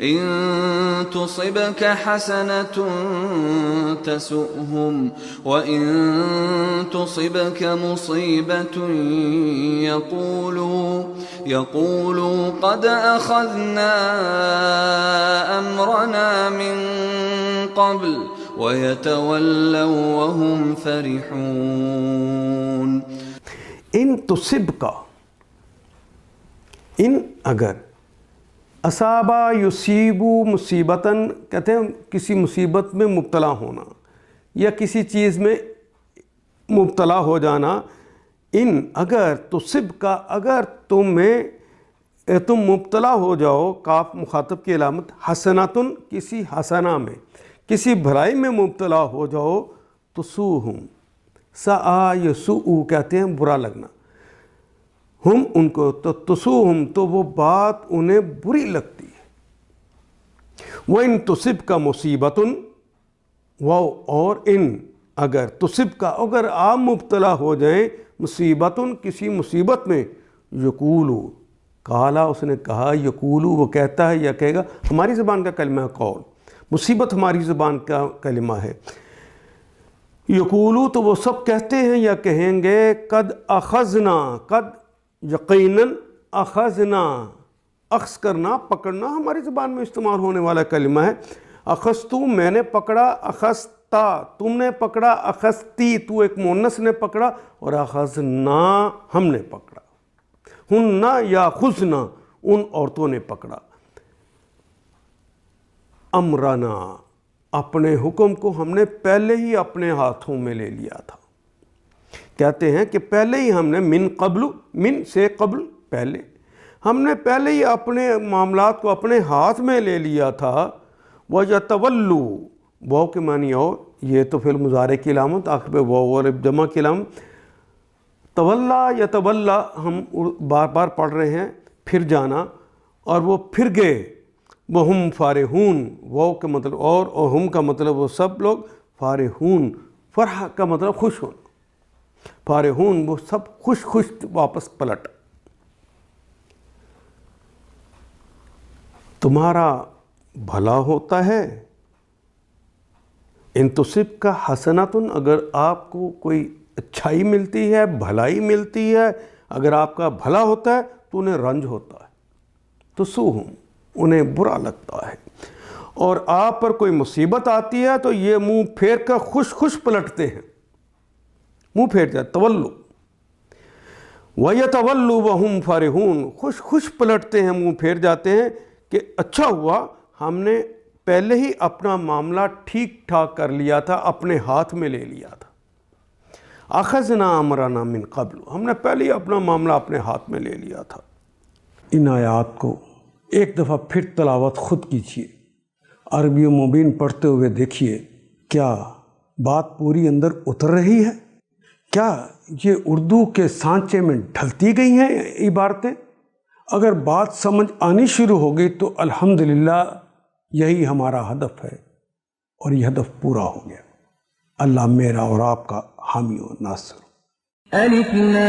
إن تصبك حسنة تسؤهم وإن تصبك مصيبة يقولوا قد أخذنا أمرنا من قبل ويتولوا وهم فرحون. ان تصبك، ان اگر، اصابہ یصیبو مصیبتاً کہتے ہیں کسی مصیبت میں مبتلا ہونا یا کسی چیز میں مبتلا ہو جانا. ان اگر تصب کا، اگر تم مبتلا ہو جاؤ، کاف مخاطب کی علامت، حسناتن کسی حسنہ میں، کسی بھلائی میں مبتلا ہو جاؤ، تسوہم، سآ یسوء کہتے ہیں برا لگنا، ہم ان کو، تو تسوہم تو وہ بات انہیں بری لگتی ہے. وَإِن تُصِبْكَ مُصِيبَةٌ، اور ان اگر تصب کا، اگر آپ مبتلا ہو جائیں، مصیبتن کسی مصیبت میں، یقولو، کالا اس نے کہا، یقولو وہ کہتا ہے یا کہے گا، ہماری زبان کا کلمہ ہے قول، مصیبت ہماری زبان کا کلمہ ہے. یقولو تو وہ سب کہتے ہیں یا کہیں گے، قد اخذنا، قد یقیناً، اخذنا، اخذ کرنا، پکڑنا ہماری زبان میں استعمال ہونے والا کلمہ ہے. اخذتو میں نے پکڑا، اخذتا تم نے پکڑا، اخذتی تو ایک مؤنث نے پکڑا، اور اخذنا ہم نے پکڑا. ہننا یا خذنا ان عورتوں نے پکڑا. امرنا اپنے حکم کو ہم نے پہلے ہی اپنے ہاتھوں میں لے لیا تھا. کہتے ہیں کہ پہلے ہی ہم نے من قبل، من سے قبل پہلے، ہم نے پہلے ہی اپنے معاملات کو اپنے ہاتھ میں لے لیا تھا. وَيَتَوَلُّ واو کے معنی اور، یہ تو فعل مضارع کی علامت، آخر پہ واو اور جمع کی علامت. تولا یتولا ہم بار بار پڑھ رہے ہیں، پھر جانا، اور وہ پھر گئے. وَهُمْ فارحون واو کا مطلب اور ہم کا مطلب وہ سب لوگ، فارحون فرح کا مطلب خوش ہونا، فارحون وہ سب خوش واپس پلٹ. تمہارا بھلا ہوتا ہے. ان تصب کا حسناتن اگر آپ کو کوئی اچھائی ملتی ہے، بھلائی ملتی ہے، اگر آپ کا بھلا ہوتا ہے تو انہیں رنج ہوتا ہے، تسوہم انہیں برا لگتا ہے. اور آپ پر کوئی مصیبت آتی ہے تو یہ منہ پھیر کر خوش پلٹتے ہیں، منہ پھیر جاتے، تولو. وَيَتَوَلُّوا وَهُمْ فَرِحُونَ خوش پلٹتے ہیں، منہ پھیر جاتے ہیں کہ اچھا ہوا ہم نے پہلے ہی اپنا معاملہ ٹھیک ٹھاک کر لیا تھا، اپنے ہاتھ میں لے لیا تھا. اخذنا امرنا من قبل ہم نے پہلے ہی اپنا معاملہ اپنے ہاتھ میں لے لیا تھا. ان آیات کو ایک دفعہ پھر تلاوت خود کیجیے، عربی مبین پڑھتے ہوئے دیکھیے کیا بات پوری اندر اتر رہی ہے، کیا یہ اردو کے سانچے میں ڈھلتی گئی ہیں عبارتیں. اگر بات سمجھ آنی شروع ہو گئی تو الحمدللہ یہی ہمارا ہدف ہے، اور یہ ہدف پورا ہو گیا. اللہ میرا اور آپ کا حامی و ناصر. الف لام